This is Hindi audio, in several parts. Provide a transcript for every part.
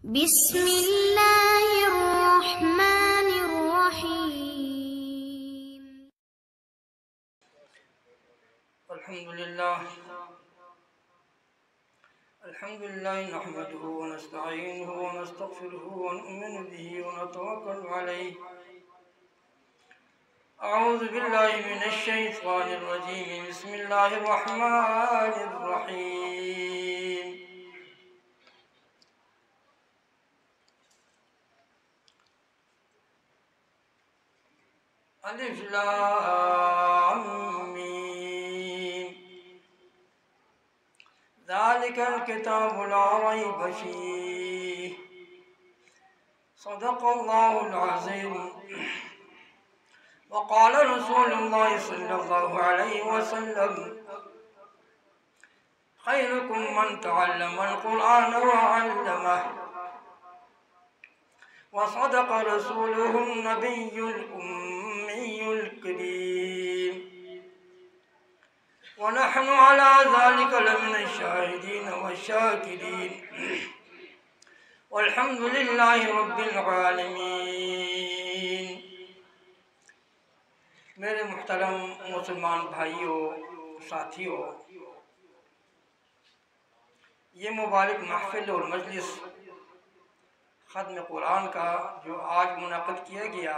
बिस्मिल्लाहिर्रहमानिर्रहीम। अल्हम्दुलिल्लाह नहमदुहु व नस्तईनुहु व नस्तगफिरुहु व नु'मिनु बिही व नतवक्कलु अलैहि। अऊज़ु बिल्लाहि मिनश शैतानिर रजीम। बिस्मिल्लाहिर रहमानिर रहीम। अलिफ लाम मीम। ज़ालिकल किताबु ला रैब फ़ीह। सदक़ल्लाहुल अज़ीम। वक़ाल रसूलुल्लाह सल्लल्लाहु अलैहि वसल्लम खैरुकुम मन तअल्लमल क़ुरआन व अल्लमह। व सदक़ रसूलुहुन नबियुल उम्मियुल करीम। व नहनु अला ज़ालिका लमिनश शाहिदीन व शाकिरीन। वल्हम्दुलिल्लाहि रब्बिल आलमीन। मेरे मुहतरम मुसलमान भाइयों, साथियों, ये मुबारक महफिल और मजलिस ख़त्म कुरान का जो आज मुनक़िद किया गया,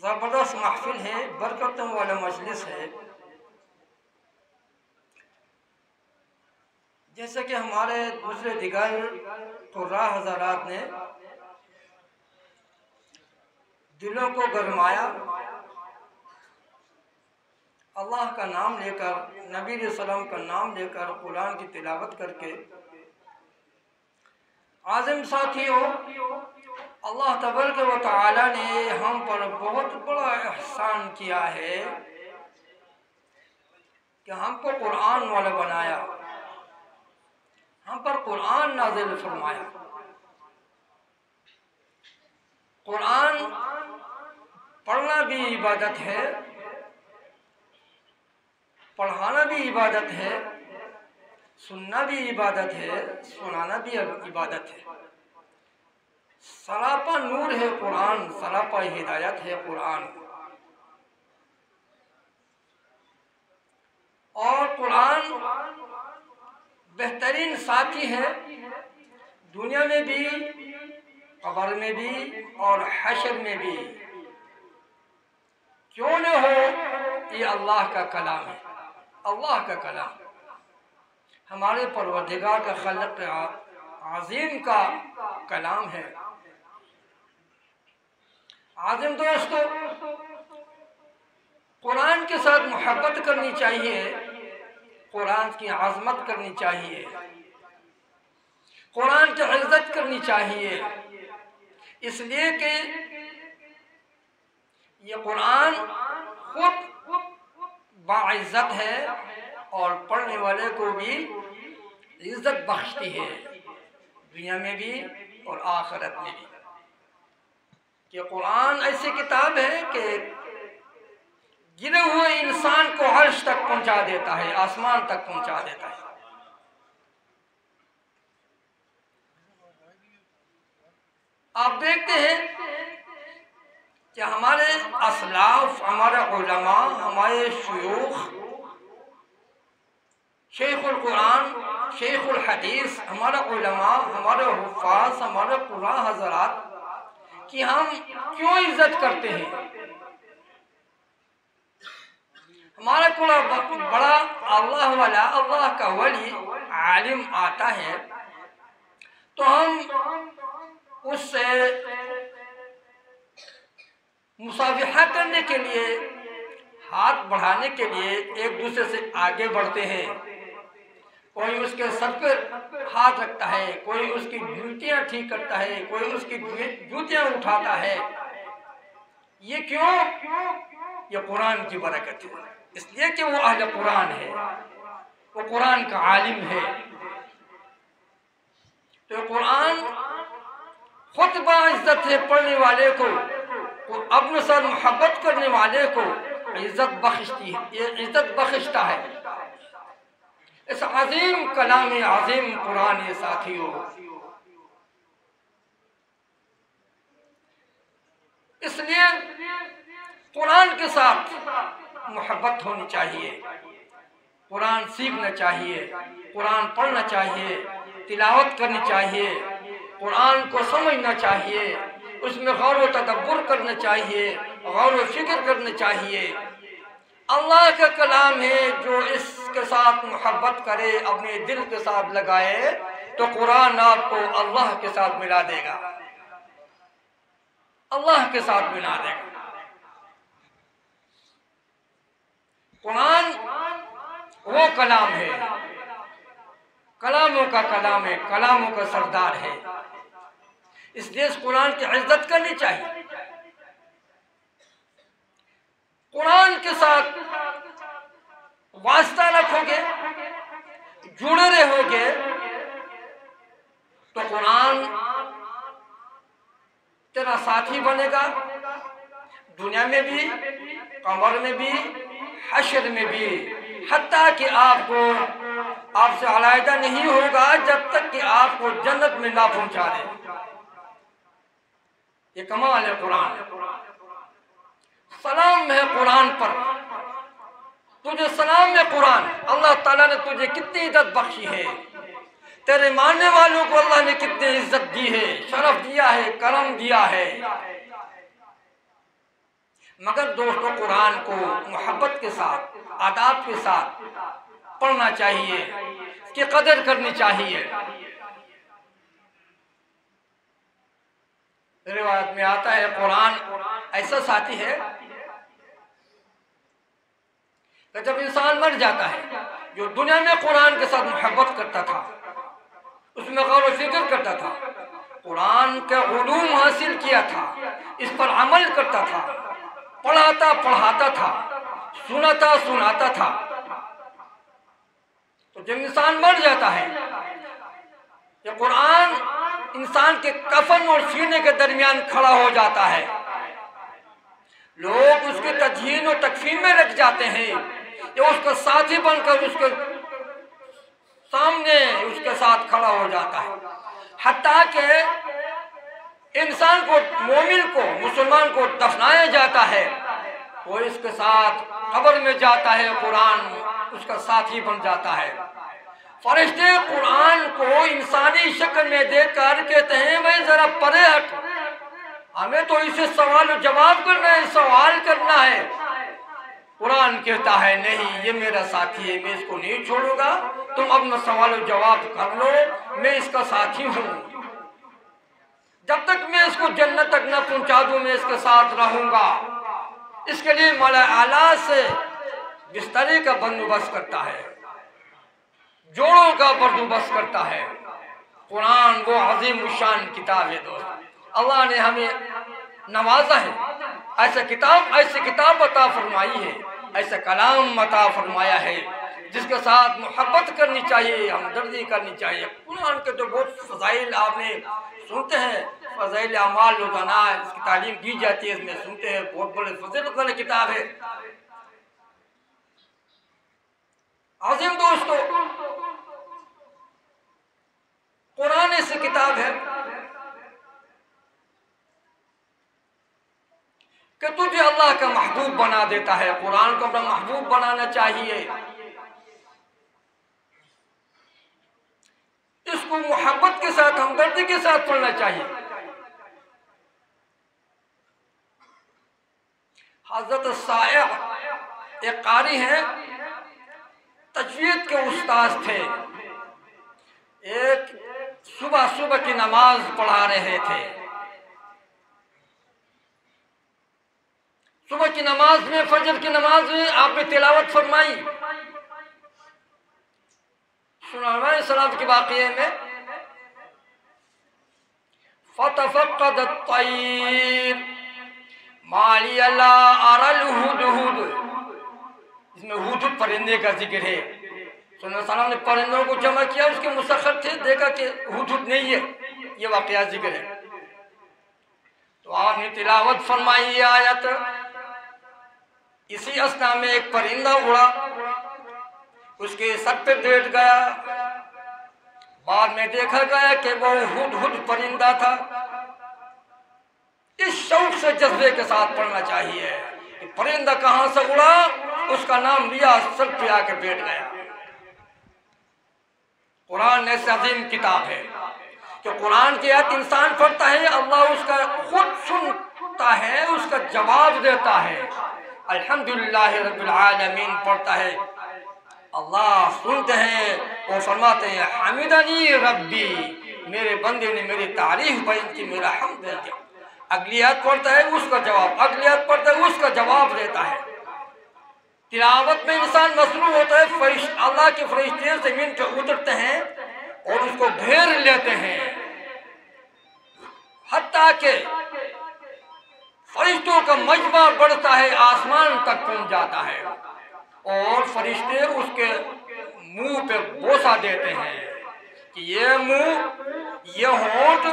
ज़बरदस्त महफिल है, बरकतों वाला मजलिस है। जैसे कि हमारे दूसरे दिगर कुर्रा हज़रात ने दिलों को गरमाया, अल्लाह का नाम लेकर, नबी सल्लल्लाहु का नाम लेकर, कुरान की तिलावत करके। आज़िम साथियों, अल्लाह तबारक व तआला ने हम पर बहुत बड़ा एहसान किया है कि हमको कुरान वाला बनाया, हम पर कुरान नाज़िल फरमाया। कुरान पढ़ना भी इबादत है, पढ़ाना भी इबादत है, सुनना भी इबादत है, सुनाना भी इबादत है। सरापा नूर है कुरान, सरापा हिदायत है कुरान। और कुरान बेहतरीन साथी है, दुनिया में भी, कब्र में भी और हशर में भी। क्यों न हो, ये अल्लाह का कलाम है, अल्लाह का कलाम, हमारे परवरदिगार का खल्क़ आज़ीम का कलाम है। आज़िम दोस्तों, कुरान के साथ मोहब्बत करनी चाहिए, कुरान की आज़मत करनी चाहिए, कुरान की इज़्ज़त करनी चाहिए, इसलिए कि ये कुरान खुद बाइज़्ज़त है और पढ़ने वाले को भी इज़्ज़त बख्शती है, दुनिया में भी और आखिरत में भी। कि कुरान ऐसी किताब है कि गिरे हुए इंसान को अर्श तक पहुंचा देता है, आसमान तक पहुंचा देता है। आप देखते हैं कि हमारे असलाफ, हमारे उलमा, हमारे शयूख, शेखुल कुरान, शेखुल हदीस, हमारे उलमा, हमारे हुफ़ाज़, हमारे कुर्रा हज़रात कि हम क्यों इज्जत करते हैं। हमारा कोई बड़ा अल्लाह वाला, अल्लाह का वली आलिम आता है तो हम उससे मुसाफिहा करने के लिए, हाथ बढ़ाने के लिए एक दूसरे से आगे बढ़ते हैं। कोई उसके सर पर हाथ रखता है, कोई उसकी जूतियां ठीक करता है, कोई उसकी जूतियां उठाता है। ये क्यों? ये कुरान की बरकत है, इसलिए कि वो अहले कुरान है, वो कुरान का आलिम है। तो कुरान खुद बाइज़्ज़त है, पढ़ने वाले को अपने साथ मोहब्बत करने वाले को इज्जत बख्शती है, ये इज्जत बख्शता है। इस अजीम कलाम अजीम कुरान ये साथियों, इसलिए कुरान के साथ मोहब्बत होनी चाहिए, कुरान सीखना चाहिए, कुरान पढ़ना चाहिए, तिलावत करनी चाहिए, कुरान को समझना चाहिए, उसमें गौर व तदब्बुर करना चाहिए, गौर व फिक्र करना चाहिए। अल्लाह का कलाम है, जो इसके साथ मोहब्बत करे, अपने दिल के साथ लगाए, तो कुरान आपको अल्लाह के साथ मिला देगा, अल्लाह के साथ मिला देगा। कुरान वो कलाम है, कलामों का कलाम है, कलामों का सरदार है, इसलिए इस कुरान की इज्जत करनी चाहिए। कुरान के साथ वास्ता रखोगे, जुड़े रहोगे, तो कुरान तेरा साथी बनेगा, दुनिया में भी, कब्र में भी, हश्र में भी, हत्ता कि आपसे अलहदा नहीं होगा जब तक कि आपको जन्नत में ना पहुंचा दे। ये कमाल है कुरान, सलाम है कुरान पर, तुझे सलाम है कुरान। अल्लाह ताला ने तुझे कितनी इज्जत बख्शी है, तेरे मानने वालों को अल्लाह ने कितनी इज्जत दी है, शरफ दिया है, करम दिया है। मगर दोस्तों, कुरान को मोहब्बत के साथ, आदाब के साथ पढ़ना चाहिए, इसकी कदर करनी चाहिए। रिवायत में आता है, कुरान ऐसा साथी है कि जब इंसान मर जाता है, जो दुनिया में कुरान के साथ मोहब्बत करता था, उसमें गौर व फिक्र करता था, कुरान का उलूम हासिल किया था, इस पर अमल करता था, पढ़ाता पढ़ाता था, सुनाता सुनाता था, तो जब इंसान मर जाता है, ये कुरान इंसान के कफन और सीने के दरमियान खड़ा हो जाता है। लोग उसके तजहीन और तकफीन में रख जाते हैं, ये उसका साथी बनकर उसके सामने उसके साथ खड़ा हो जाता है। हत्ता के इंसान को, मोमिन को, मुसलमान को दफनाया जाता है, वो इसके साथ कब्र में जाता है, कुरान उसका साथी बन जाता है। फरिश्ते कुरान को इंसानी शक्ल में देखकर कहते हैं, भाई जरा परे हट, हमें तो इसे सवाल जवाब करना है, सवाल करना है। कुरान कहता है, नहीं, ये मेरा साथी है, मैं इसको नहीं छोड़ूंगा, तुम अपना सवाल जवाब कर लो, मैं इसका साथी हूं, जब तक मैं इसको जन्नत तक न पहुंचा दूं, मैं इसके साथ रहूंगा। इसके लिए मौला आला से बिस्तरे का बंदोबस्त करता है, जोड़ों का बंदोबस्त करता है। कुरान वो अजीम शान किताब है दोस्त, अल्लाह ने हमें नवाजा है, ऐसी किताब अता फरमाई है, ऐसा कलाम अता फरमाया है, जिसके साथ मोहब्बत करनी चाहिए, हमदर्दी करनी चाहिए। कुरान के तो बहुत फजाइल आपने सुनते हैं, फजाइल अमाल रोजाना इसकी तालीम दी जाती है, इसमें सुनते हैं, बहुत बड़े फजीलत वाली किताब है। आज़िम दोस्तों, कुरान ऐसी किताब है कि तुझे अल्लाह का महबूब बना देता है। कुरान को अपना महबूब बनाना चाहिए, इसको मोहब्बत के साथ, हमदर्दी के साथ पढ़ना चाहिए। हजरत साइब एक कारी हैं, तजवीद के उस्ताद थे, एक सुबह सुबह की नमाज पढ़ा रहे थे। सुबह की नमाज में, फजर की नमाज में आपने तिलावत फरमाई। सुलेमान सलाम के वाक़ये में, फतफक्कद अत-तय्र मा लिया ला अरल हुदहुद, इसमें हुदहुद परिंदे का जिक्र है। सुलेमान ने परिंदों को जमा किया, उसके मुसख्खर थे, देखा कि हुदहुद नहीं है, ये वाक़या जिक्र है। तो आपने तिलावत फरमाई आयत। इसी अस्ना में एक परिंदा उड़ा, उसके सर पे बैठ गया। बाद में देखा गया कि वो हुदहुद परिंदा था। इस शौक से जज्बे के साथ पढ़ना चाहिए कि परिंदा कहां से उड़ा, उसका नाम लिया, सर पे आके बैठ गया। कुरान ऐसी अजीम किताब है कि कुरान की आयत इंसान पढ़ता है, अल्लाह उसका खुद सुनता है, उसका जवाब देता है। अल्हम्दुलिल्लाह रब्बिल आलमीन पढ़ता है, अल्लाह सुनते हैं और फरमाते हैं हमिदनी रब्बी, मेरे बंदे ने मेरी तारीफ बयान की, मेरा हम्द किया। अगली आयत पढ़ता है उसका जवाब, अगली आयत पढ़ता है उसका जवाब देता है। तिलावत में इंसान मसरूफ होता है, अल्लाह के फरिश्ते जमीन पे उतरते हैं और उसको घेर लेते हैं, हत्ता के फरिश्तों का मजमा बढ़ता है, आसमान तक पहुंच जाता है और फरिश्ते उसके मुंह पे बोसा देते हैं कि ये मुंह, ये होंठ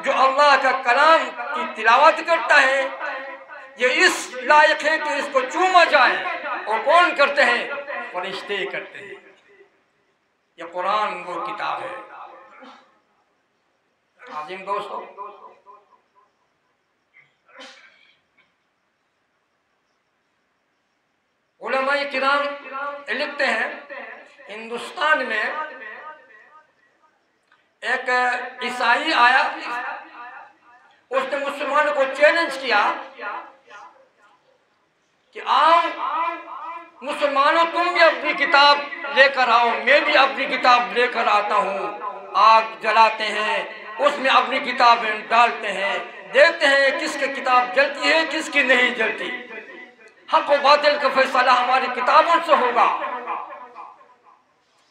जो अल्लाह का कलाम की तिलावत करता है, ये इस लायक है कि इसको चूमा जाए। और कौन करते हैं? फरिश्ते करते हैं। ये कुरान वो किताब है। आज़िम दोस्तों, उलमाए किराम लिखते हैं, हिंदुस्तान में एक ईसाई आया, उसने मुसलमानों को चैलेंज किया कि आओ मुसलमानों, तुम भी अपनी किताब लेकर आओ, मैं भी अपनी किताब लेकर आता हूँ। आग जलाते हैं, उसमें अपनी किताबें डालते हैं, देखते हैं किसकी किताब जलती है, किसकी नहीं जलती। हक और बातिल का फैसला हमारी किताबों से होगा।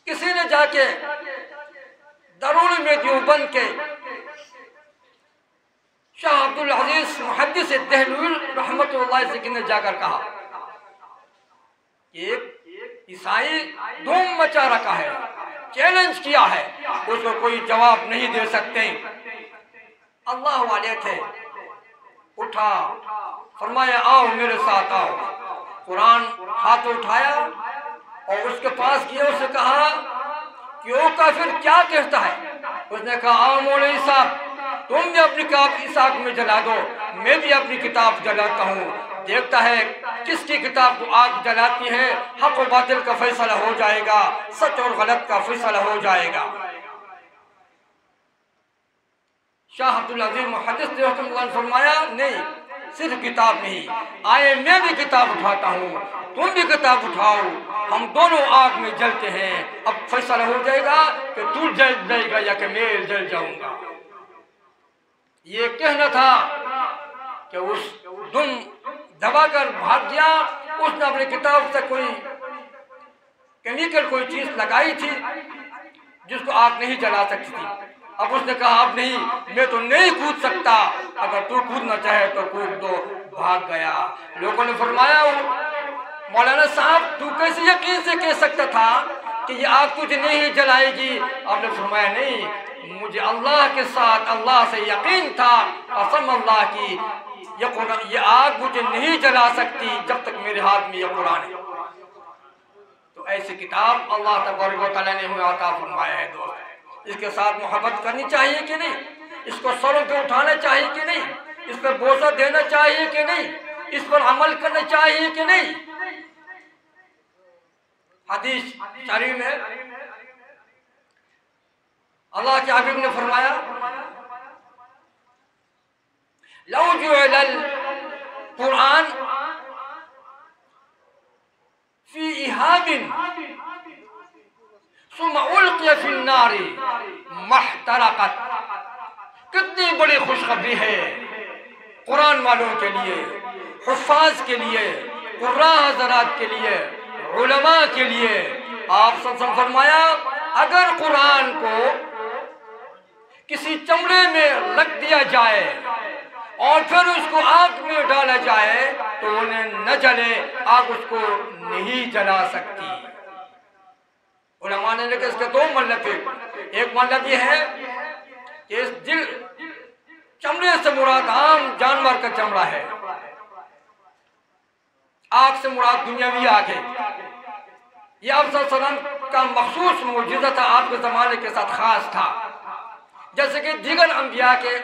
किसी ने जाके दरूल में देवबंद के शाह अब्दुल अजीज मुहद्दिस देहलवी रहमतुल्लाह अलैह ने जाकर कहा, एक ईसाई धूम मचा रखा है, चैलेंज किया है, उसको कोई जवाब नहीं दे सकते। अल्लाह वाले थे, उठा, फरमाया आओ मेरे साथ आओ। कुरान हाथ उठाया और उसके पास गया, उसने कहा कि ओ काफिर क्या कहता है? उसने कहा आओ मौलवी साहब, तुम भी अपनी किताब इस आग में जला दो, मैं भी अपनी किताब जलाता हूँ। देखता है किसकी किताब को आग जलाती है, हक और बातिल का फैसला हो जाएगा, सच और गलत का फैसला हो जाएगा। शाह अब्दुल अजीज मुहद्दिस ने फरमाया नहीं, सिर्फ किताब नहीं, आए मैं भी किताब उठाता हूँ, तुम भी किताब उठाओ, हम दोनों आग में जलते हैं। अब फैसला हो जाएगा कि तू जल जाएगा या कि मैं जल जाऊंगा। ये कहना था कि उस दुम दबाकर भाग गया। उसने अपनी किताब से कोई केमिकल कोई चीज लगाई थी जिसको आग नहीं जला सकती थी। अब उसने कहा अब नहीं, मैं तो नहीं कूद सकता, अगर तू कूदना चाहे तो कूद दो। भाग गया। लोगों ने फरमाया मौलाना साहब तू कैसे यकीन से कह सकता था कि ये आग तुझे नहीं जलाएगी? आपने फरमाया नहीं, मुझे अल्लाह के साथ, अल्लाह से यकीन था, कसम अल्लाह की, ये आग मुझे नहीं जला सकती जब तक मेरे हाथ में ये कुरान है। तो ऐसी किताब अल्लाह तबारक व तआला ने हमें अता फरमाया है। दोस्त, इसके साथ मोहब्बत करनी चाहिए कि नहीं? इसको सरों पे उठाना चाहिए कि नहीं? इस पर बोझा देना चाहिए कि नहीं? इस पर अमल करना चाहिए कि नहीं? हदीस शरीफ में अल्लाह के हबीब ने फरमाया लौ जुइलल कुरान फी इहाबिन सुम्मा उल्किया फिन नारी महतरकत। कितनी बड़ी खुशखबरी है कुरान वालों के लिए, हुफ्फाज के लिए, कुर्रा हज़रात के लिए, उलमा के लिए। आप सब फरमाया अगर कुरान को किसी चमड़े में रख दिया जाए और फिर उसको आग में डाला जाए तो उन्हें न जले, आग उसको नहीं जला सकती। उलमा ने लिखा इसके दो मतलब है। एक मतलब ये है कि इस दिल चमड़े से मुराद आम जानवर का चमड़ा है, आग से मुराद दुनियावी आग है। यह आप सल्लल्लाहु अलैहि वसल्लम का मखसूस मुअजिज़ा था, आपके ज़माने के साथ ख़ास था। जैसे कि दीगर अंबिया के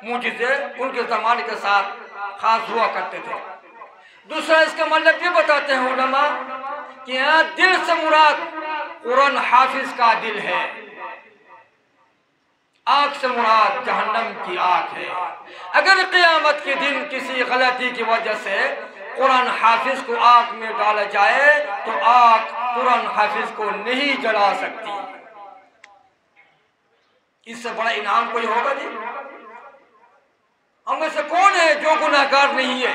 मुअजिज़े उनके ज़माने के साथ ख़ास हुआ करते थे। दूसरा इसका मतलब ये बताते हैं उलमा कि यहाँ दिल से मुराद कुरान हाफिज का दिल है, आग से मुराद जहन्नम की आग है। अगर क़यामत के दिन किसी गलती की वजह से कुरान हाफिज को आग में डाला जाए तो आग कुरान हाफिज को नहीं जला सकती। इससे बड़ा इनाम कोई होगा जी? हम में से कौन है जो गुनाहगार नहीं है,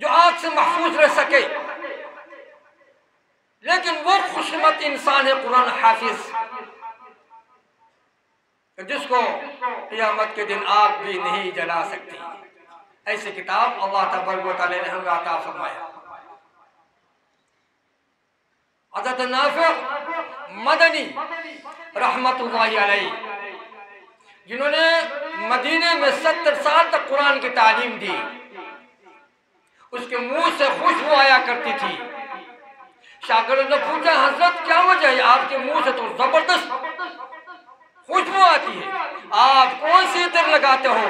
जो आग से महफूज रह सके? लेकिन वो खुशमत इंसान है कुरान हाफिज, जिसको क़यामत के दिन आग भी नहीं जला सकती। ऐसी किताब अल्लाह तबारक व तआला ने हमें अता फरमाया। हज़रत नाफ़िअ मदनी रहमतुल्लाहि अलैहि, जिन्होंने मदीने में 70 साल तक कुरान की तालीम दी, उसके मुंह से खुशबू आया करती थी। शागिर्द ने पूछा, हजरत क्या वजह है, आपके मुंह से तो जबरदस्त खुशबू आती है, आप कौन सी इत्र लगाते हो?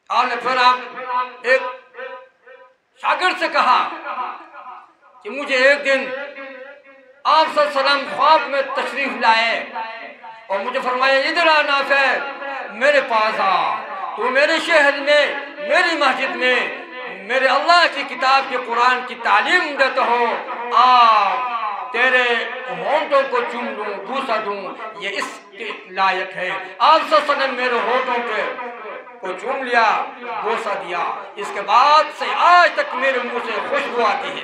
आपने फिर आप एक शागिर्द से कहा कि मुझे एक दिन आप सल्लल्लाहु अलैहि वसल्लम ख्वाब में तशरीफ लाए और मुझे फरमाया, इधर आ नाफ़िअ, मेरे पास आ, तू मेरे शहर में मेरी मस्जिद में मेरे अल्लाह की किताब के कुरान की तालीम देते हो, आ तेरे होंठों को चूम लूं, बूसा दूं, ये इसके लायक है। आप सल्लल्लाहु अलैहि वसल्लम मेरे होंठों पे को चूम लिया, बोसा दिया, इसके बाद से आज तक मेरे मुंह से खुशबू आती है।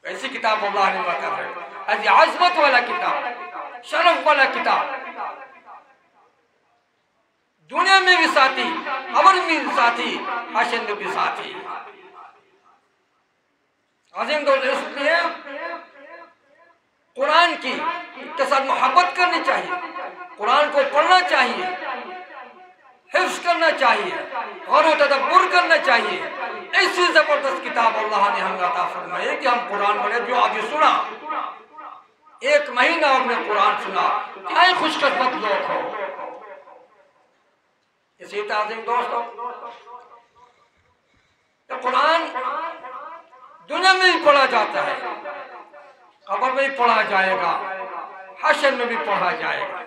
ऐसी किताब अल्लाह ने बता है, ऐसी आज़मत वाला किताब, शरफ वाला किताब, दुनिया में भी साथी, कब्र में भी साथी, हश्र में भी साथी। अजीम दोस्त, इसलिए कुरान की के साथ मोहब्बत करनी चाहिए, कुरान को पढ़ना चाहिए, हिफ्ज़ करना चाहिए, गौर तदब्बुर करना चाहिए। ऐसी जबरदस्त किताब अल्लाह ने हमें अता फरमाई कि हम कुरान पढ़े। जो अभी सुना, एक महीना आपने कुरान सुना, क्या ही खुशकिस्मत लोग हो। इसी ताज़ीम दोस्तों, तो कुरान दुनिया में भी पढ़ा जाता है, कब्र में भी पढ़ा जाएगा, हश्र में भी पढ़ा जाएगा।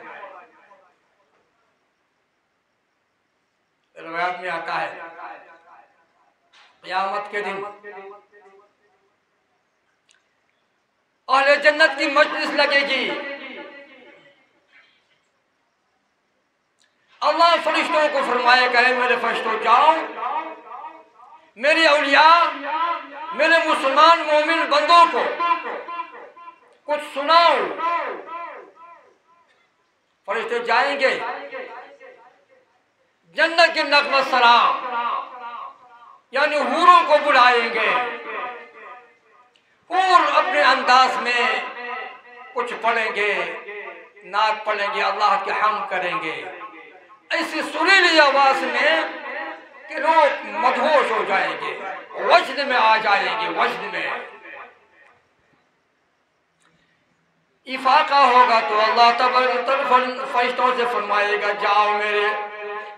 रिवायत में आता है क़यामत के दिन अहले जन्नत की मजलिस लगेगी। अल्लाह फरिश्तों को फरमाएगा, मेरे फरिश्तों जाओ, मेरे औलिया, मेरे मुसलमान मोमिन बंदों को कुछ सुनाओ। फरिश्ते जाएंगे, जन्नत के नग़्मा सलाम यानी हूरों को बुलाएंगे। हूर अपने अंदाज में कुछ पढ़ेंगे, नात पढ़ेंगे, अल्लाह के हम्द करेंगे ऐसी सुरीली आवाज में कि लोग मदहोश हो जाएंगे, वजद में आ जाएंगे। वजद में इफाका होगा तो अल्लाह तबारक फरिश्तों से फरमाएगा, जाओ मेरे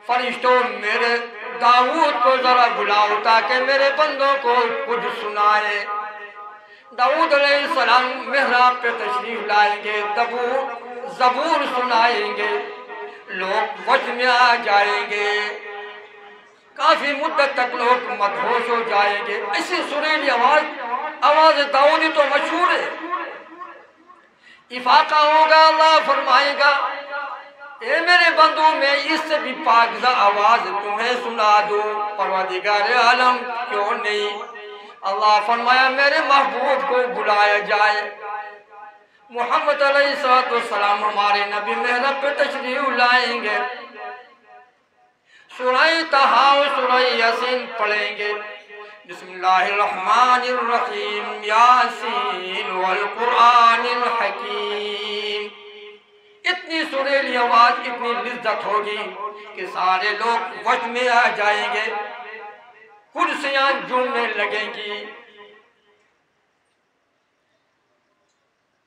फरिश्तों, मेरे दाऊद को जरा बुलाओ ताकि मेरे बंदों को कुछ सुनाए। दाऊद अलैहिस्सलाम मेहराब पे तशरीफ लाएंगे, ज़बूर सुनाएंगे, लोग वजद में आ जाएंगे, काफी मुद्दत तक लोग मदहोश हो जाएंगे। ऐसी सुरीली आवाज दाऊदी तो मशहूर है। इफाका होगा, अल्लाह फरमाएगा, ए मेरे बंदों में इससे भी पाकीज़ा आवाज तुम्हें सुना दूं, परवरदिगार आलम क्यों नहीं। अल्लाह फरमाया, मेरे महबूब को बुलाया जाए। मोहम्मद अलैहिस्सलाम हमारे नबी मेहरब पे तशरीफ लाएंगे, सूरह तहा और सूरह यासीन पढ़ेंगे। बिस्मिल्लाहिर्रहमानिर्रहीम, यासीन वल कुरानिल हकीम। इतनी सुरीली आवाज, इतनी लिज्जत होगी कि सारे लोग वजद में आ जाएंगे। कुर्सियां झूमने लगेंगी।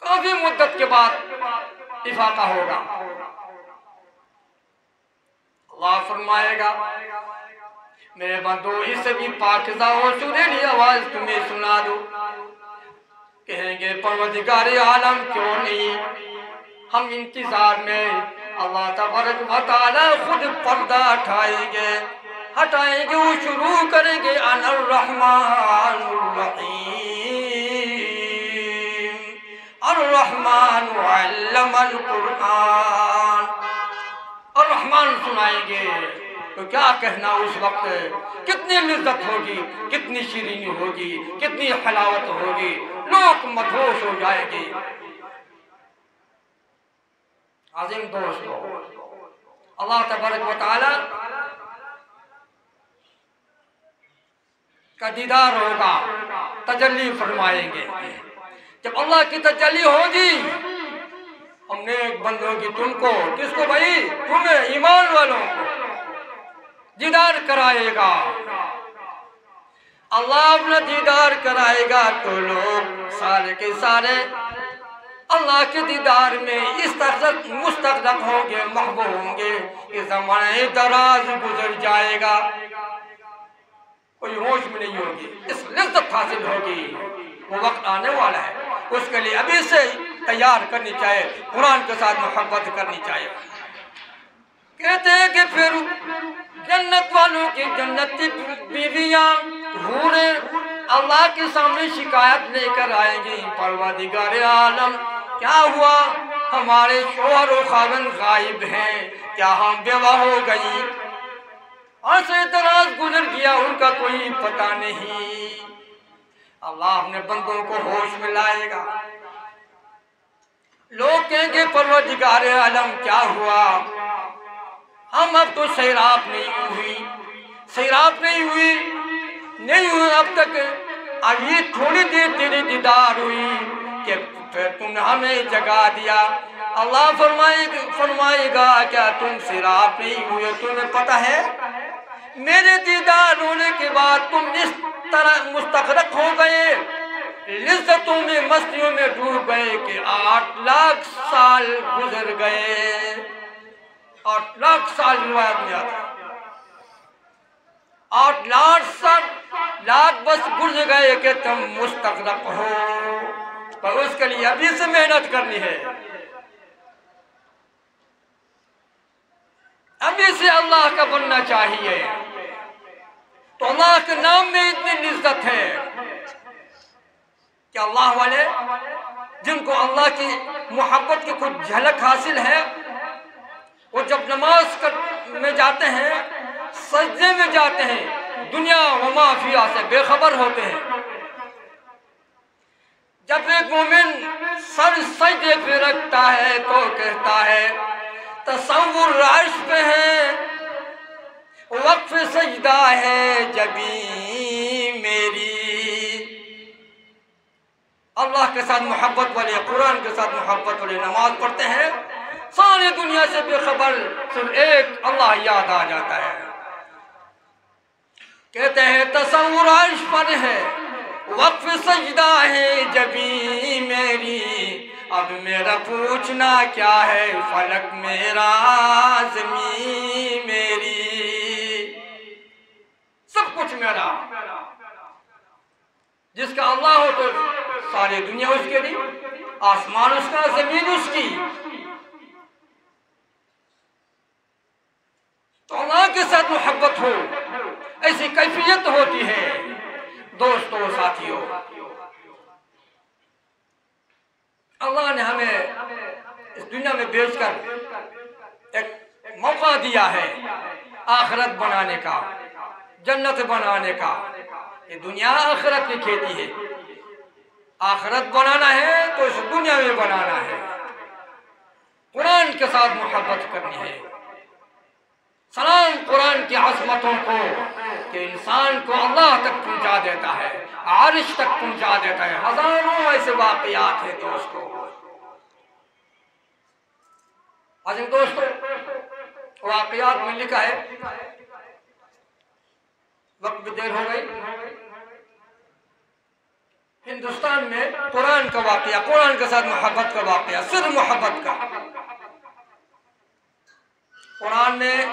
काफी मुद्दत के बाद इफाका होगा। अल्लाह फरमाएगा मेरे बंदो इससे भी पाकिज़ा और सुरीली आवाज तुम्हें सुना दो। कहेंगे परवरदिगार आलम क्यों नहीं, हम इंतजार में। अल्लाह तबारक व तआला खुद पर्दा हटाएंगे वो शुरू करेंगे अनर रहमानुर रहीम, अर रहमान अल्लमल कुरान। और रहमान सुनाएंगे तो क्या कहना उस वक्त, कितनी लज्जत होगी, कितनी शीरीनी होगी, कितनी हलावत होगी, लोग मदहोश हो जाएंगे। आज़िम दोस्तों, अल्लाह तबारक व तआला का दीदार होगा, तजल्ली फरमाएंगे। जब अल्लाह की तजल्ली होगी हमने बंदों की तुमको, किसको भाई, तुम्हें ईमान वालों को दीदार कराएगा। अल्लाह अपना दीदार कराएगा तो लोग सारे के सारे अल्लाह के दीदार में इस तरह मुस्तक़रक़ होंगे, महबूब होंगे। इस ज़माने दराज गुजर जाएगा, कोई होश में नहीं होगी, इस लज्जत हासिल होगी। वो वक्त आने वाला है, उसके लिए अभी से तैयार करनी चाहिए, कुरान के साथ मोहब्बत करनी चाहिए। कहते हैं कि फिर जन्नत वालों की जन्नती बीवियां हूरे अल्लाह के सामने शिकायत लेकर आएंगी, परवरदिगार आलम क्या हुआ, हमारे शोहर और खाविंद गायब हैं, क्या हम बेवाह हो गई, और से दराज गुजर गया, उनका कोई पता नहीं। अल्लाह अपने बंदों को होश में लाएगा। लोग कहेंगे परवरदिगार आलम क्या हुआ, हम अब तो सैराब नहीं हुई, सैराब नहीं हुई अब तक। अब ये थोड़ी देर तेरी दीदार हुई कि फिर तुमने हमें जगा दिया। अल्लाह फरमाएगा क्या तुम सैराब नहीं हुए, तुम्हें पता है मेरे दीदार होने के बाद तुम इस तरह मुस्तग़रक़ हो गए, लिज़्ज़तों में, मस्तियों में डूब गए कि 8 लाख साल गुजर गए। 8 लाख साल रिवायत में आता है, 8 लाख बस गुजर गए कि तुम मुस्तग़रक़ हो। पर उसके लिए अभी से मेहनत करनी है, अभी से अल्लाह का बनना चाहिए। तो अल्लाह के नाम में इतनी इज्जत है कि अल्लाह वाले जिनको अल्लाह की मोहब्बत की कुछ झलक हासिल है, वो जब नमाज में जाते हैं, सजदे में जाते हैं, दुनिया व माफिया से बेखबर होते हैं। जब एक मोमिन सर सजदे पे रखता है तो कहता है तसव्वुर अर्श पे है, वक्फ सजदा है जबी मेरी। अल्लाह के साथ मोहब्बत वाले, कुरान के साथ मोहब्बत वाले नमाज पढ़ते हैं, सारी दुनिया से बेखबर, सिर्फ एक अल्लाह याद आ जाता है। कहते हैं तसव्वुर अर्श पर है, वक्फ सजदा है जबी मेरी। अब मेरा पूछना क्या है, फलक मेरा ज़मीं मेरी, सब कुछ मेरा। जिसका अल्लाह हो तो सारी दुनिया उसके लिए, आसमान उसका, जमीन उसकी। तो अल्लाह के साथ मोहब्बत हो, ऐसी कैफियत होती है। दोस्तों, साथियों, अल्लाह ने हमें इस दुनिया में भेजकर एक मौका दिया है आखिरत बनाने का, जन्नत बनाने का। ये दुनिया आखिरत की खेती है, आखिरत बनाना है तो इस दुनिया में बनाना है। कुरान के साथ मोहब्बत करनी है। सलाम कुरान की अज़मतों को कि इंसान को अल्लाह तक पहुंचा देता है, आरिश तक पहुंचा देता है। हजारों ऐसे वाक़यात हैं दोस्तों। अजीम दोस्तों, वाक़यात में लिखा है वक्त भी देर हो गई। हिंदुस्तान में कुरान का वाकया, कुरान के साथ मोहब्बत का वाकया, सिर्फ मोहब्बत का। कुरान में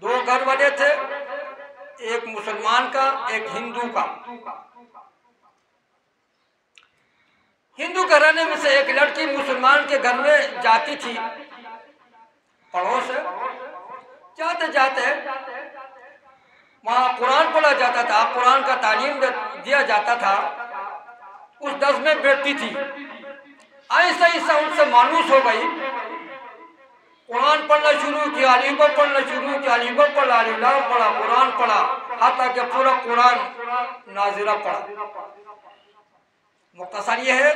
दो घर बने थे, एक मुसलमान का, एक हिंदू का। हिंदू घराने में से एक लड़की मुसलमान के घर में जाती थी, पड़ोस है। जाते जाते वहाँ कुरान पढ़ा जाता था, कुरान का तालीम दिया जाता था। उस दस में बैठती थी। ऐसा ऐसा उनसे मानूस हो गई, कुरान पढ़ना शुरू किया, अलीबा पढ़ना शुरू किया, अलीबा पढ़ा, अलीला पढ़ा, कुरान पढ़ा, हाथा के पूरा कुरान नाजिरा पढ़ा। मुख्तसर ये है,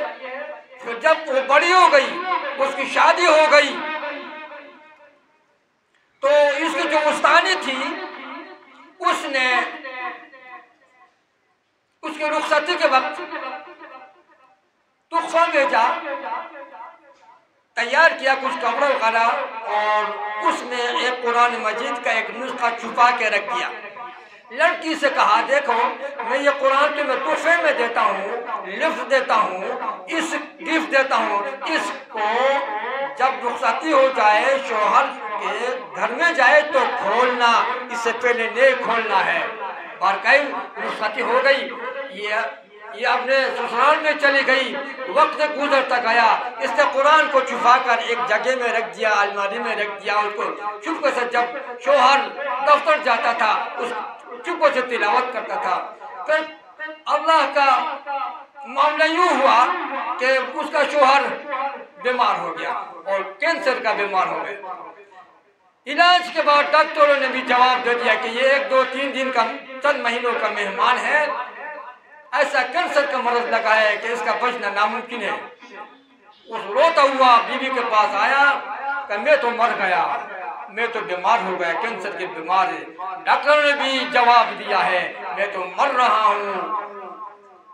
फिर जब वो बड़ी हो गई, उसकी शादी हो गई, तो इसकी जो उस्तानी थी उसने उसके रुखसती के वक्त तुखफा भेजा, तैयार किया कुछ कपड़ा वगैरह, और उसमें एक कुरान मजीद का एक नुस्खा छुपा के रख दिया। लड़की से कहा, देखो मैं ये कुरान तुम्हें तोहफे में देता हूँ, लिफ्ट देता हूँ, इस गिफ्ट देता हूँ, इसको जब रुखसती हो जाए, शौहर के घर में जाए तो खोलना, इससे पहले नहीं खोलना है। और कई रुखसती हो गई, ये अपने ससुराल में चली गई, वक्त गुजरता गया, इसने कुरान को छुपा कर एक जगह में रख दिया, अलमारी में रख दिया। उसको चुपके से जब शौहर दफ्तर जाता था, उस चुपके से तिलावत करता था। फिर अल्लाह का मामला यूं हुआ कि उसका शौहर बीमार हो गया और कैंसर का बीमार हो गया। इलाज के बाद डॉक्टरों ने भी जवाब दे दिया कि ये 1, 2, 3 दिन का, चंद महीनों का मेहमान है, ऐसा कैंसर का मर्ज लगा है कि इसका बचना नामुमकिन है। उस रोता हुआ बीवी के पास आया कि मैं तो मर गया, मैं तो बीमार हो गया, कैंसर के बीमार है। डॉक्टरों ने भी जवाब दिया है, मैं तो मर रहा हूँ।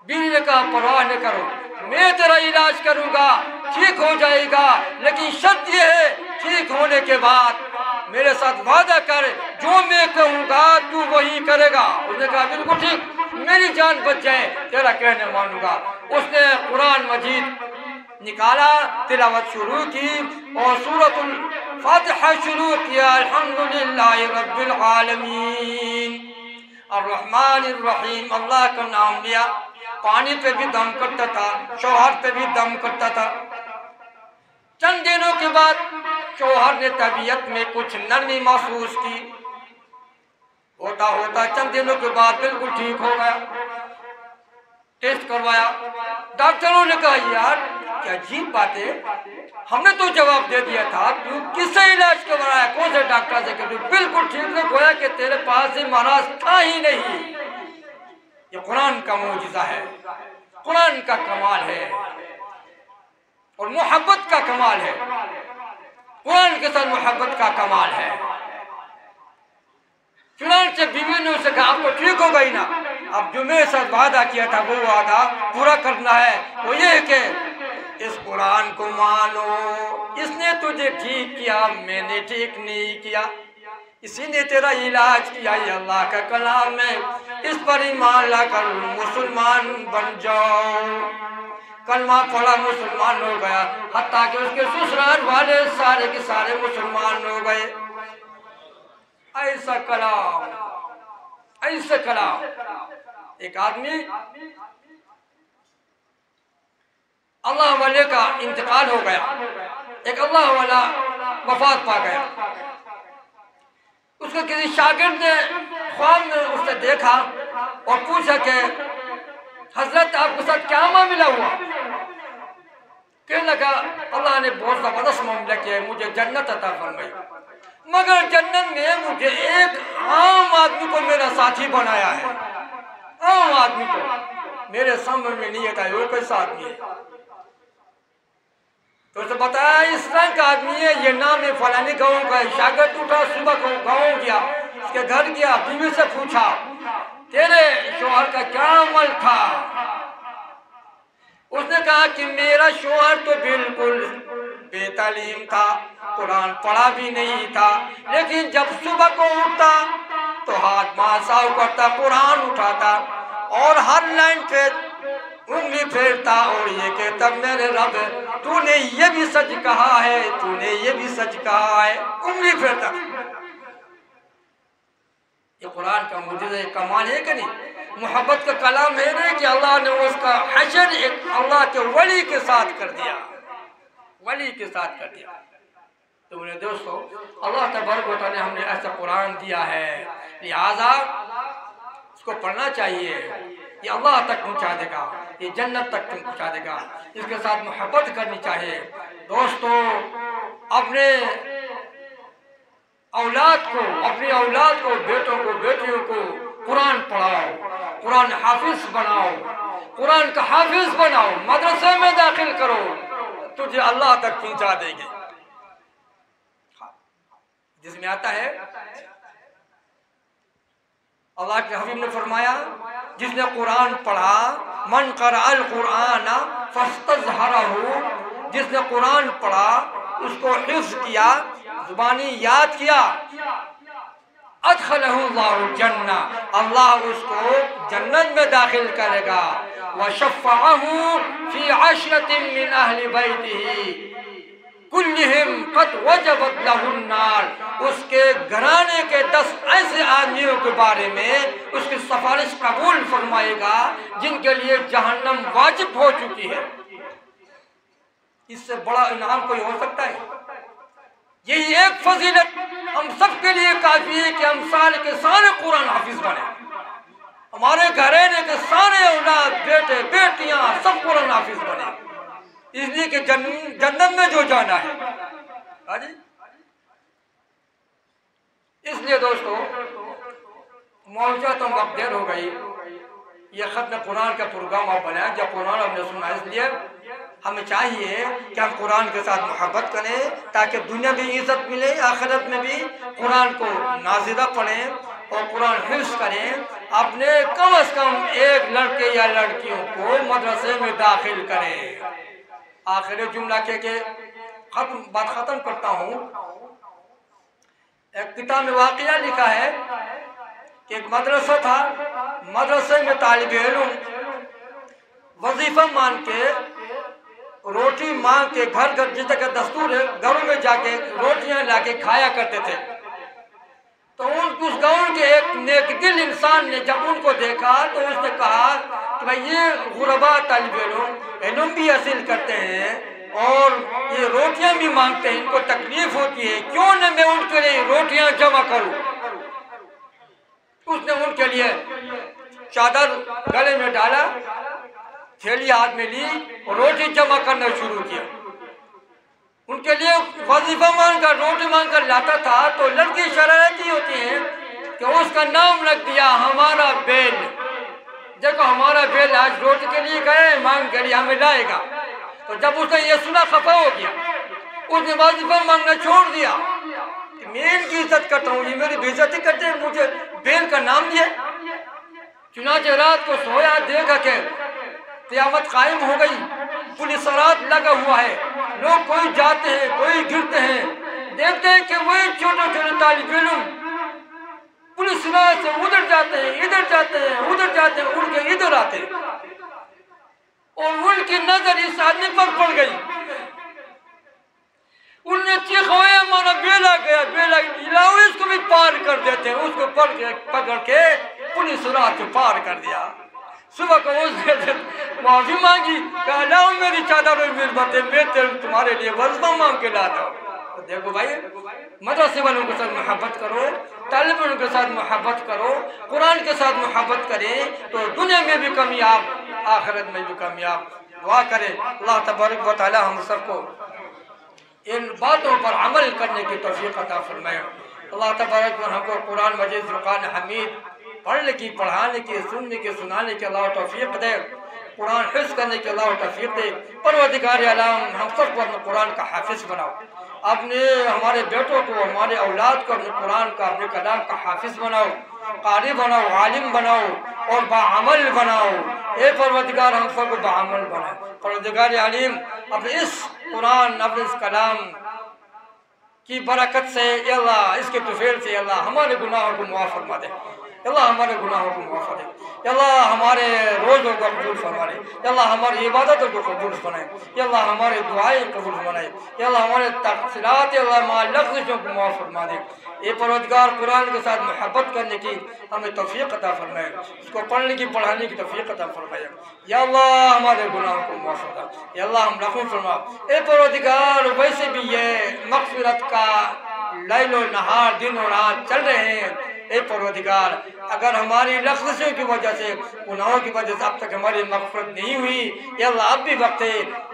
बीवी ने कहा, परवाह न करो, मैं तेरा इलाज करूंगा, ठीक हो जाएगा, लेकिन शर्त यह है, ठीक होने के बाद मेरे साथ वादा कर, जो मैं कहूँगा तू वही करेगा। उसने कहा, बिल्कुल ठीक, मेरी जान बच जाए, तेरा कहने मानूंगा। उसने कुरान मजीद निकाला, तिलावत शुरू की और सूरतुल फातिहा शुरू किया। अल्हम्दुलिल्लाहि रब्बिल आलमीन अर्रहमानिर रहीम, अल्लाह का नाम लिया। पानी पे भी दम करता था, शौहर पे भी दम करता था। चंद दिनों के बाद शौहर ने तबीयत में कुछ नरमी महसूस की। होता होता चंद दिनों के बाद बिल्कुल ठीक हो गया। टेस्ट करवाया, डॉक्टरों ने कहा, यार क्या अजीब बात है, हमने तो जवाब दे दिया था, तू किससे इलाज करवाया, कौन से डॉक्टर से? तू बिल्कुल ठीक नहीं, गोया कि तेरे पास ये महाराज था ही नहीं। ये कुरान का मौजिज़ा है, कुरान का कमाल है और मोहब्बत का कमाल है। कुरान के साथ मोहब्बत का कमाल है। चुनांचे बीवी ने उसे कहा, अब तो ठीक हो गई ना, अब जो मेरे साथ वादा किया था वो वादा पूरा करना है। वो ये है कि इस कुरान को मानो, इसने तुझे ठीक किया, मैंने ठीक नहीं किया, इसी ने तेरा इलाज किया। ये अल्लाह का कलाम है, इस पर ईमान लाकर मुसलमान बन जाओ। कलमा पढ़ा, मुसलमान हो गया, हत्ता कि उसके ससुराल वाले सारे के सारे मुसलमान हो गए। ऐसा कलाम, ऐसा कलाम। एक आदमी अल्लाह वाले का इंतकाल हो गया, एक अल्लाह वाला वफात पा गया। उसको किसी शागिर्द ने ख्वाब में उसने देखा और पूछा कि हजरत आपके साथ क्या मामला हुआ? कहने लगा, अल्लाह ने बहुत जबरदस्त मामला किया, मुझे जन्नत अता फरमाई, मगर जन्नत में मुझे एक आम आदमी को मेरा साथी बनाया है। आम आदमी को मेरे समझ में नहीं आता वो कैसा आदमी है। तो उसे बताया, इस तरह का आदमी है, ये नाम है फलानी गाँव का। शागिर्द उठा, सुबह को गाँव गया, उसके घर गया, बीवी से पूछा, तेरे शौहर का क्या अमल था? उसने कहा कि मेरा शौहर तो बिल्कुल बेतालीम था, कुरान पढ़ा भी नहीं था, लेकिन जब सुबह को उठता तो हाथ मासाव करता, कुरान उठाता और हर लाइन पे उंगली फेरता और ये कहता मेरे रब तूने ये भी सच कहा है, तूने ये भी सच कहा है, उंगली फेरता। ये कुरान का मुझे कमाल है कि नहीं? मोहब्बत का कलाम है नहीं कि अल्लाह ने उसका हशर एक अल्लाह के वली के साथ कर दिया, वली के साथ कर दिया। तो मेरे दोस्तों, अल्लाह तबारक व तआला ने हमने ऐसा कुरान दिया है, लिहाजा इसको पढ़ना चाहिए। ये अल्लाह तक पहुँचा देगा, ये जन्नत तक पहुँचा देगा। इसके साथ मोहब्बत करनी चाहिए। दोस्तों, अपने औलाद को, अपनी औलाद को, बेटों को, बेटियों को कुरान पढ़ाओ, कुरान हाफिज बनाओ, कुरान का हाफिज बनाओ, मदरसे में दाखिल करो, तुझे अल्लाह तक पहुँचा देंगे। जिसमें आता है अल्लाह के हबीब ने फरमाया, जिसने कुरान पढ़ा, मन क़रअल कुरान फस्तज़हरहु, जिसने कुरान पढ़ा, उसको हिफ्ज़ किया, जुबानी याद किया, अदखलहुल्लाहु जन्ना, अल्लाह उसको जन्नत में दाखिल करेगा। व शफ़अहु फ़ी अशरतिन मिन अहलि बैतिही कुल्लिहिम क़द वजबत लहुन नार, उसके घराने के 10 ऐसे आदमियों के बारे में उसकी सिफारिश कबूल फरमाएगा जिनके लिए जहन्नम वाजिब हो चुकी है। इससे बड़ा इनाम कोई हो सकता है? यही एक फजीलत हम सब के लिए काफी है कि हम साल के सारे कुरान हाफिज बने, हमारे घराने के सारे औलाद, बेटे बेटियां सब कुरान हाफिज बने, इसलिए कि जन्नत में जो जाना है। हाजी, इसलिए दोस्तों, मौजूदा तो वक्त देर हो गई, ये खत्म कुरान का प्रोग्राम आप बनाया, जब कुरान हमने सुना, इसलिए हमें चाहिए कि हम कुरान के साथ मोहब्बत करें ताकि दुनिया में इज्जत मिले, आखिरत में भी कुरान को नाज़िरा पढ़ें और कुरान हिफ्ज़ करें। अपने कम से कम एक लड़के या लड़कियों को मदरसे में दाखिल करें। आखिर जुमला के बात ख़त्म करता हूँ। एक किताब में वाक़या लिखा है कि एक मदरसा था, मदरसे में तालिब इल्म वजीफ़ा मान के, रोटी मांग के, घर घर जिस का दस्तूर है, घरों में जाके रोटियां लाके खाया करते थे। तो उस गाँव के एक नेकदिल इंसान ने जब उनको देखा तो उसने कहा कि भाई ये गुरबा तालिब इल्म भी हासिल करते हैं और ये रोटियां भी मांगते हैं, इनको तकलीफ होती है, क्यों न मैं उनके लिए रोटियां जमा करूं। उसने उनके लिए चादर गले में डाला, थैली हाथ में ली और रोटी जमा करना शुरू किया। उनके लिए वजीफा मांगकर, रोटी मांगकर लाता था तो लड़की शरारती होती है कि उसका नाम रख दिया हमारा बेल। देखो हमारा बेल आज रोटी के लिए गए, मांग के लिए हमें लाएगा। तो जब उसने ये सुना खफा हो गया, उसने वजीफा मांगना छोड़ दिया कि मैं इनकी इज्जत करता हूँ, ये मेरी बेइज्जती करते हैं, मुझे बेल का नाम दिया। चुनाचे रात को सोया, देखा कि क़यामत कायम हो गई, पुलिस रात लगा हुआ है, लोग कोई जाते हैं कोई गिरते हैं, देखते हैं कि वही छोटे छोटे तालिब इल्म पुलिस रात से उधर जाते हैं, इधर जाते हैं, उधर जाते हैं, उड़ के इधर आते हैं और उनकी नजर इस आदमी पर पड़ गई। उनने चीखवाया हमारा बेला गया, बेला लाओ इसको भी पार कर देते हैं। उसको पकड़ के पुलिस रात पार कर दिया। सुबह को उसने माफी मांगी, कहा लाओ मेरी चादर और मेरी बातें, मैं तुम्हारे लिए वज़्फ़ा मांग के लाता हूँ। तो देखो भाई, मदरसे वालों के साथ मोहब्बत करो, तालिब इल्म के साथ मोहब्बत करो, कुरान के साथ मोहब्बत करें तो दुनिया में भी कामयाब, आखिरत में भी कामयाब। दुआ करें अल्लाह तबारक व तआला हम सबको इन बातों पर अमल करने की तौफीक अता फरमाए। अल्लाह तबारक व हमको कुरान मजीद, फ़ुरक़ान हमीद पढ़ने की, पढ़ाने की, सुनने की, सुनाने की अल्लाह तौफीक दे, कुरान हिफ्ज़ करने की अल्लाह तौफीक दे। परवरदिगार आलम हम सबको अपने कुरान का हाफिज़ बनाओ, अपने हमारे बेटों को, हमारे औलाद को अपने कुरान का, अपने कलाम का हाफिज़ बनाओ, कारी बनाओ, आलिम बनाओ और बाअमल बनाओ। ए परवरदिगार हम सबको बाअमल बनाओ। परवरदिगार आलिम अपने इस कुरान, अपने इस कलाम की बरकत से अल्लाह, इसके तुफैल से अल्लाह हमारे गुनाहों को माफ़ फरमा दे। अल्लाह हमारे गुनाहों को माफ़ दे। अल्लाह हमारे रोज़ों को कबूल फरमा दे। अल्लाह हमारी इबादतों को कबूल बनाए। अल्लाह हमारे दुआएं कबूल बनाए। अल्लाह हमारे तक़सीरात अल्लाह लग़्ज़िशों को माफ़ फरमा दे। ये परवरदिगार कुरान के साथ मोहब्बत करने की हमें तौफ़ीक़ अता फरमाए, उसको पढ़ने की पढ़ाने की तौफ़ीक़ अता फरमाए। या अल्लाह हमारे गुनाहों को माफ़ फरमा, या अल्लाह हम रहम फरमा। ए परवरदिगार वैसे भी ये मग़फ़िरत का लैलो नहार दिन और रात चल रहे हैं। ए परवरदिगार, अगर हमारी लग़्ज़िशों की वजह से, गुनाहों की वजह से अब तक हमारी मग़फ़िरत नहीं हुई, या अल्लाह अब भी वक्त है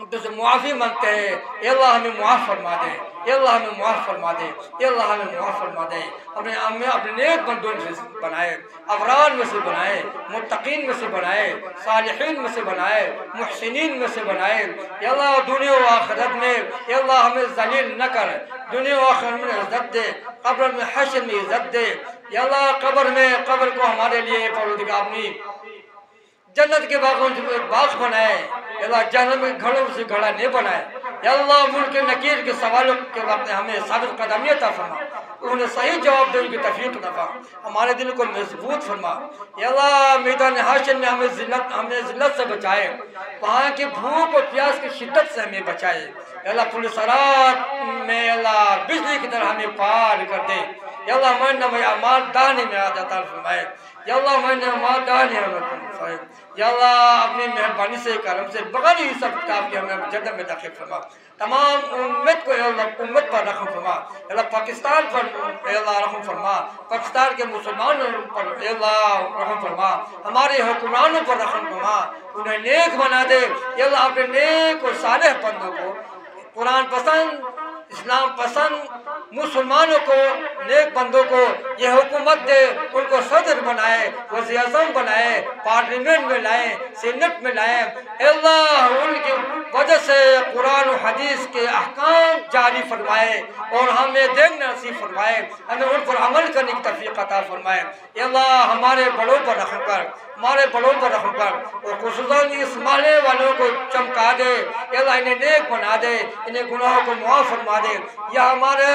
तुझसे मुआफ़ी मांगते हैं। या अल्लाह हमें मुआफ़ फरमा दे। या अल्लाह हमें मुआफ़ फरमा दे। या अल्लाह हमें मुआफ़ फरमा दे। हमें अपने नेक बंदों में से बनाए, अबरार में से बनाए, मुत्तकीन में से बनाए, सालिहीन में से बनाए, मुहसिनीन में से बनाए। या अल्लाह दुनिया व आखिरत में या अल्लाह हमें ज़लील न कर, दुनिया व आखिरत में इज़्ज़त दे, क़ब्र में हश्र में इज़्ज़त दे। या अल्लाह कब्र को हमारे लिए परवरदिगार अपनी जन्नत के बागों से बाग बनाए। अल्लाह जहन्नम के घड़ों से घड़ा नहीं बनाए। या अल्लाह मुल्क नकीर के सवालों के वक्त हमें साबित कदमी अता फरमा, उन्हें सही जवाब देने की तौफ़ीक़ अता, हमारे दिल को मजबूत फरमा। या अल्लाह मैदान हाशर में हमें ज़िल्लत से बचाए, वहाँ की भूख और प्यास की शिद्दत से हमें बचाए। या अल्लाह पुलिस रात में अल्लाह बिजली की तरह हमें पार कर दे। या अल्लाह हमारे अमाल दाने में अता फरमाए। या अल्लाह हमारे अमाल दाने में फरमाए। या अल्लाह अपनी मेहरबानी से करम से बगैर ही सब किताब के हमें जन्नत में दाखिल फरमा। तमाम उम्मत को अल्लाह उम्मत पर रहम फरमा। अल्लाह पाकिस्तान पर अल्लाह रहम फरमा, पाकिस्तान के मुसलमानों पर अल्लाह रहम फरमा, हमारे हुक्मरानों पर रहम फरमा, उन्हें नेक बना दे। या अल्लाह अपने नेक और सालेह बंदों को, कुरान पसंद, इस्लाम पसंद मुसलमानों को, नेक बंदों को ये हुकूमत दे, उनको सदर बनाए, वज़ीर आज़म बनाए, पार्लियामेंट में लाए, सीनेट में लाए। अल्लाह उनकी वजह से कुरान और हदीस के अहकाम जारी फरमाए और हमें देखना नसीब फरमाए, हमें उन पर अमल करने की तौफ़ीक़ अता फरमाए। अल्लाह हमारे बड़ों पर रहम कर, हमारे बड़ों पर रहम कर और खुसूसन इस महल्ले वालों को चमका दे। अल्लाह इन्हें नेक बना दे, इन्हें गुनाहों को मुआफ़ फरमा दे। या हमारे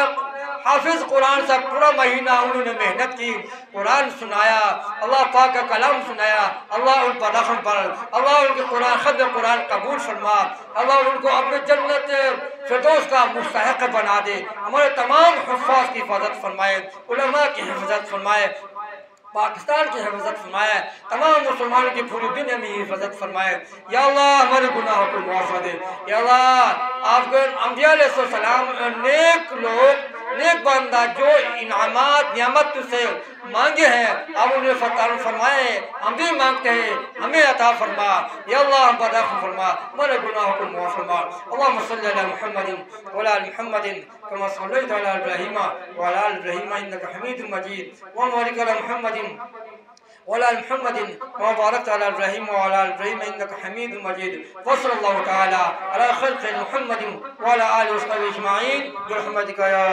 हाफिज़ कुरान से पूरा महीना उन्होंने मेहनत की, कुरान सुनाया, अल्लाह पाक का कलाम सुनाया। अल्लाह उन पर रहम कर, अल्लाह उनके कुरान ख़त्म कुरान कबूल फरमा, अल्लाह उनको अपने जन्नत फिरदौस का मुस्तहिक़ बना दे। हमारे तमाम हुफ़्फ़ाज़ की हिफाजत फरमाए, उलमा की हिफाजत फरमाए, पाकिस्तान की हिफाजत फरमाए, तमाम मुसलमानों की पूरी दुनिया में हिफाजत फरमाए। या अल्लाह हमारे गुनाहों को मुआफ़ दे। या अल्लाह आपके अंबिया अलैहिस्सलाम नेक लोग, नेक बंदा जो इनामात नियामत से मांगे हैं, आप उन्हें फतार फरमाए, हम भी मांगते हैं, हमें अता फरमा। या अल्लाह हम पर रहम फरमा, हमारे गुनाहों को मुआफ़ फरमा। अल्लाहुम्मा सल्लि अला मुहम्मदिन व अला आलि मुहम्मदिन कमा सल्लैता अला इब्राहीम व अला आलि इब्राहीम इन्नका हमीदुम मजीद व बारिक अला मुहम्मदिन व अला आलि मुहम्मदिन व बारकता अला इब्राहीम व अला आलि इब्राहीम इन्नका हमीदुम मजीद व सल्लल्लाहु तआला अला खल्क़ि मुहम्मदिन व अला आलिहि व अस्हाबिहि अजमईन बिरहमतिका या